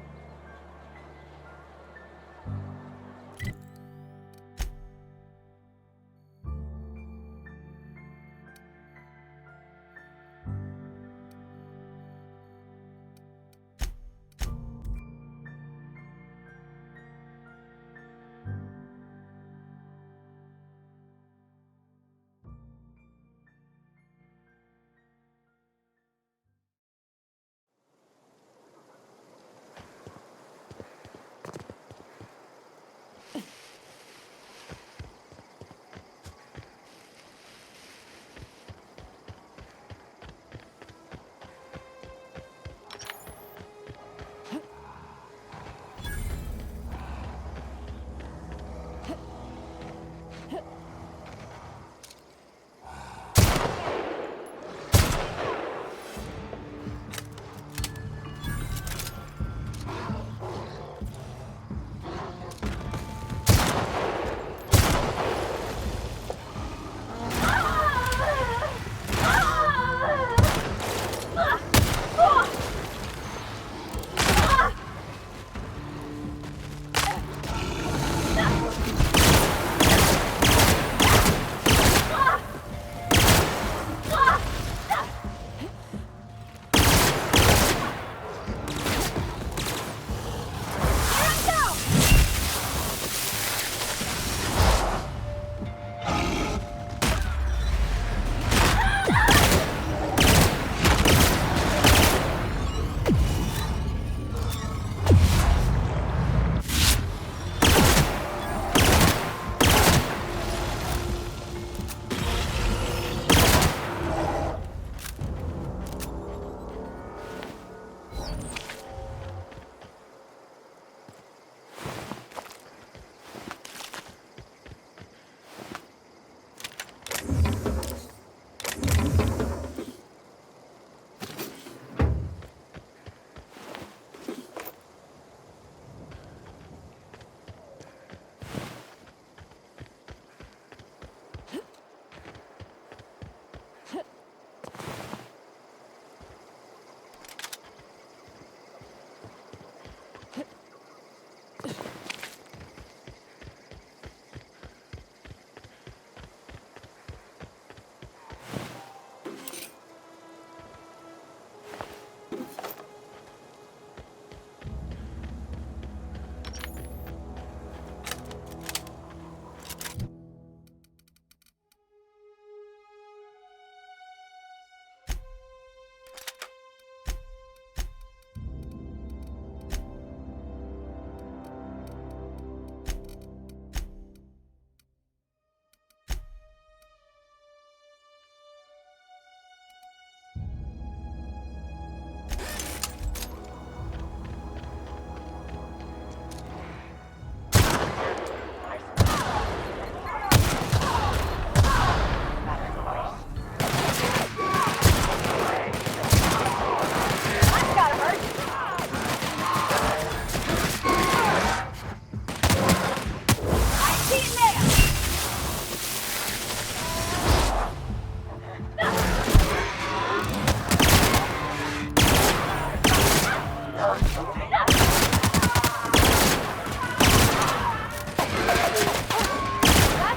That's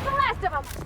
the last of them!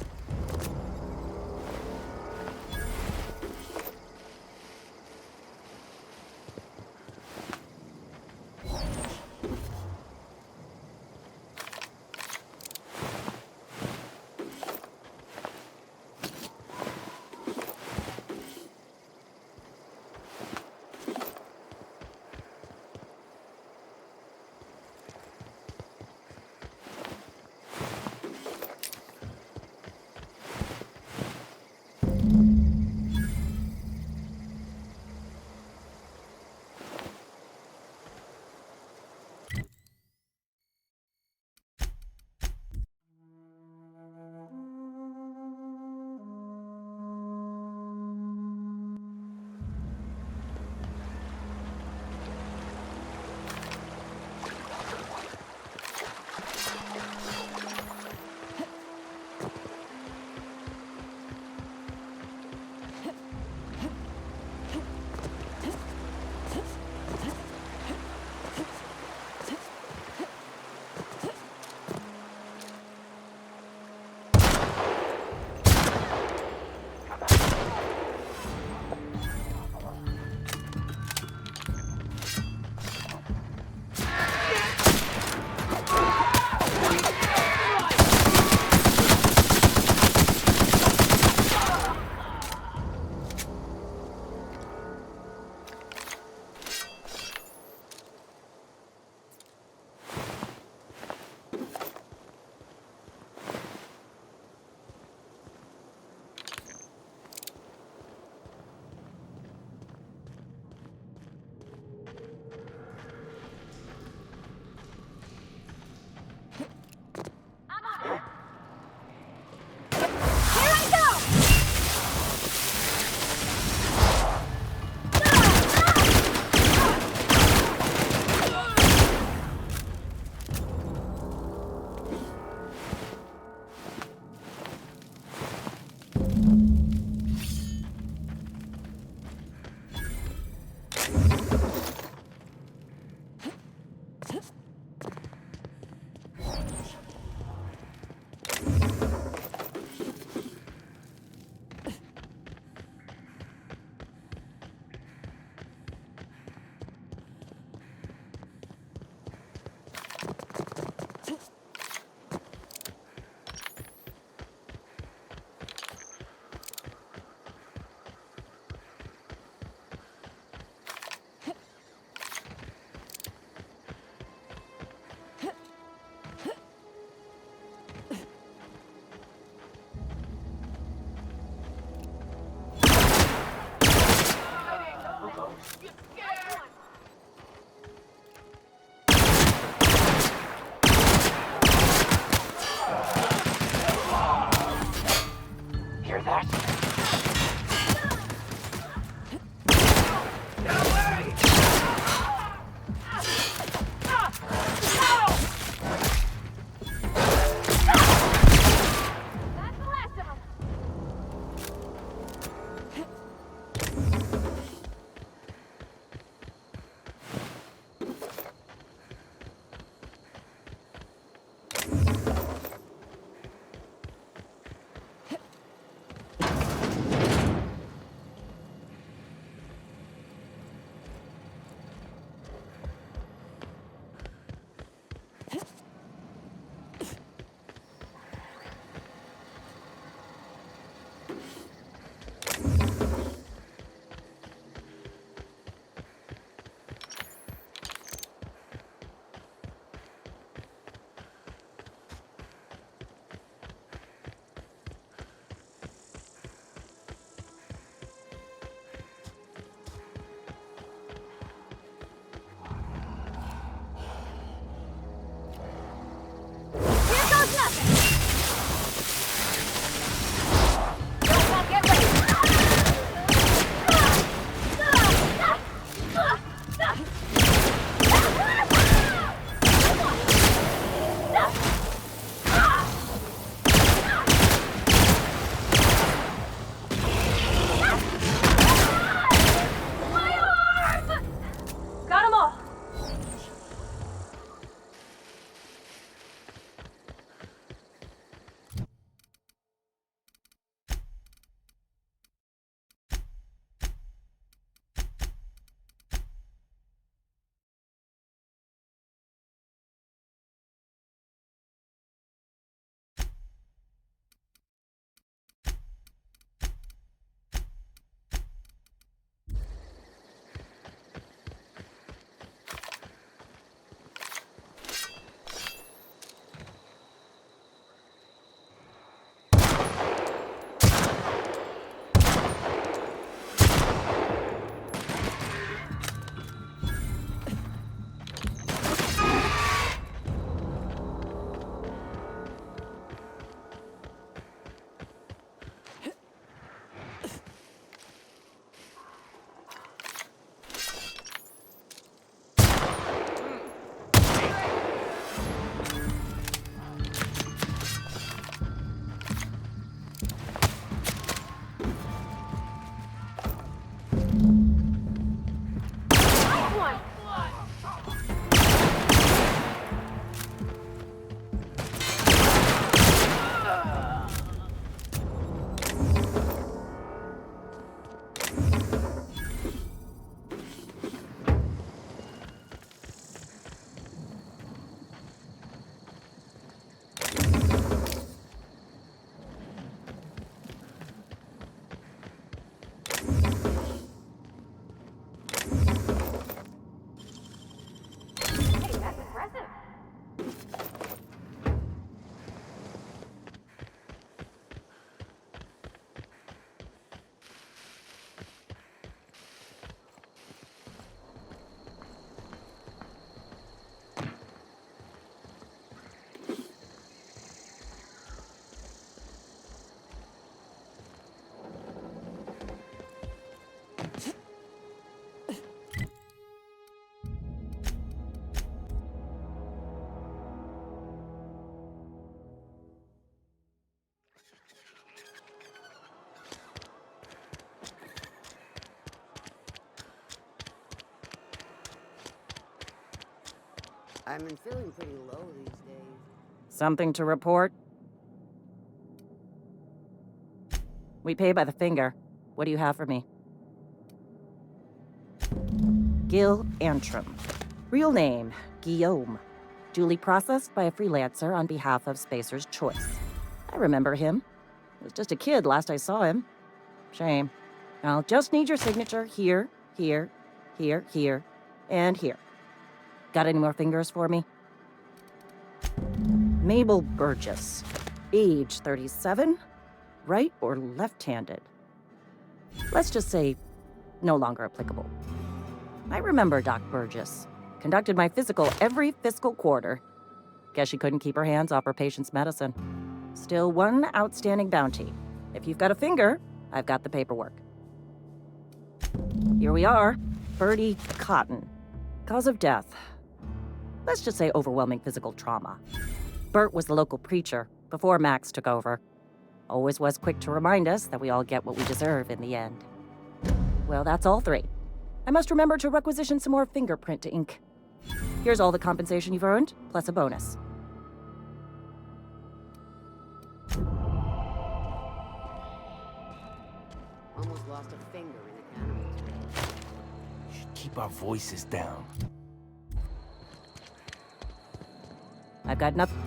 I've been feeling pretty low these days. Something to report? We pay by the finger. What do you have for me? Gil Antrim. Real name, Guillaume. Duly processed by a freelancer on behalf of Spacer's Choice. I remember him. He was just a kid last I saw him. Shame. I'll just need your signature here, here, here, here, and here. Got any more fingers for me? Mabel Burgess. Age 37. Right or left-handed? Let's just say no longer applicable. I remember Doc Burgess. Conducted my physical every fiscal quarter. Guess she couldn't keep her hands off her patient's medicine. Still one outstanding bounty. If you've got a finger, I've got the paperwork. Here we are. Bertie Cotton. Cause of death. Let's just say overwhelming physical trauma. Bert was the local preacher before Max took over. Always was quick to remind us that we all get what we deserve in the end. Well, that's all three. I must remember to requisition some more fingerprint ink. Here's all the compensation you've earned, plus a bonus. Almost lost a finger in the cannery today. We should keep our voices down. I've got nothing.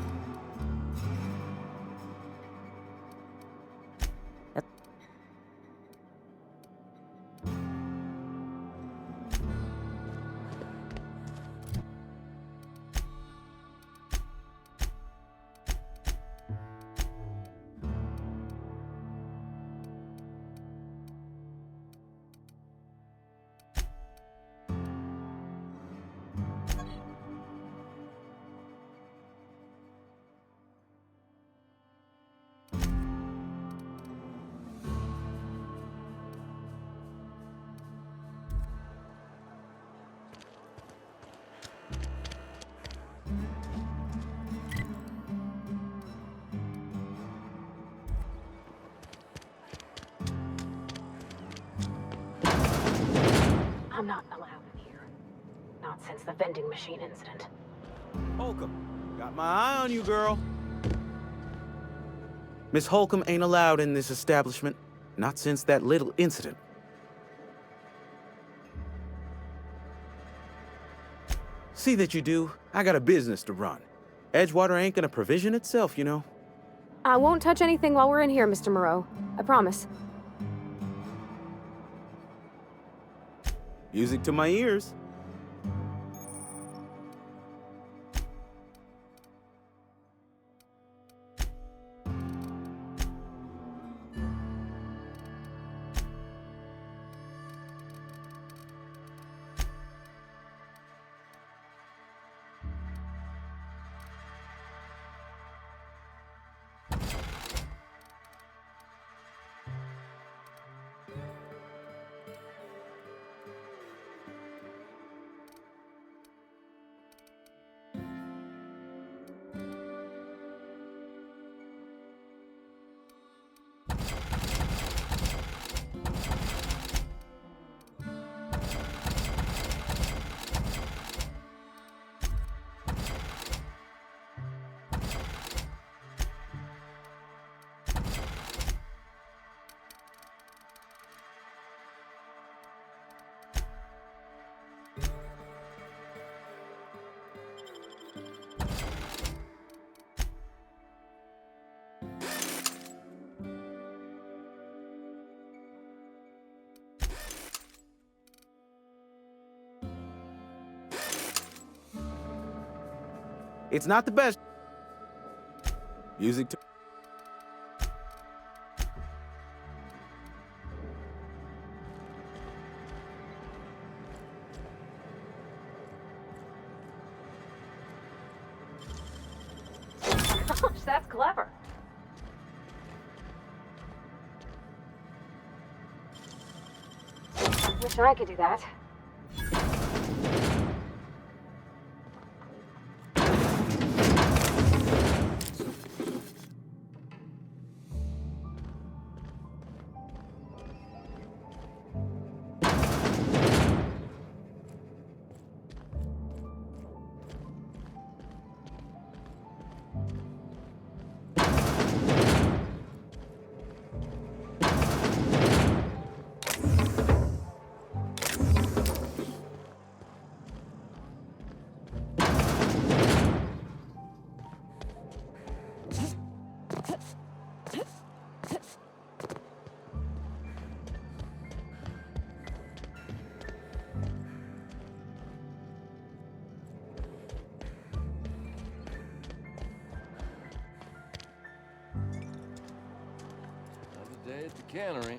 I'm not allowed in here. Not since the vending machine incident. Holcomb, got my eye on you, girl. Miss Holcomb ain't allowed in this establishment. Not since that little incident. See that you do. I got a business to run. Edgewater ain't gonna provision itself, you know. I won't touch anything while we're in here, Mr. Moreau. I promise. Music to my ears. It's not the best. Music to... Gosh, that's clever. Wish I could do that. day at the cannery.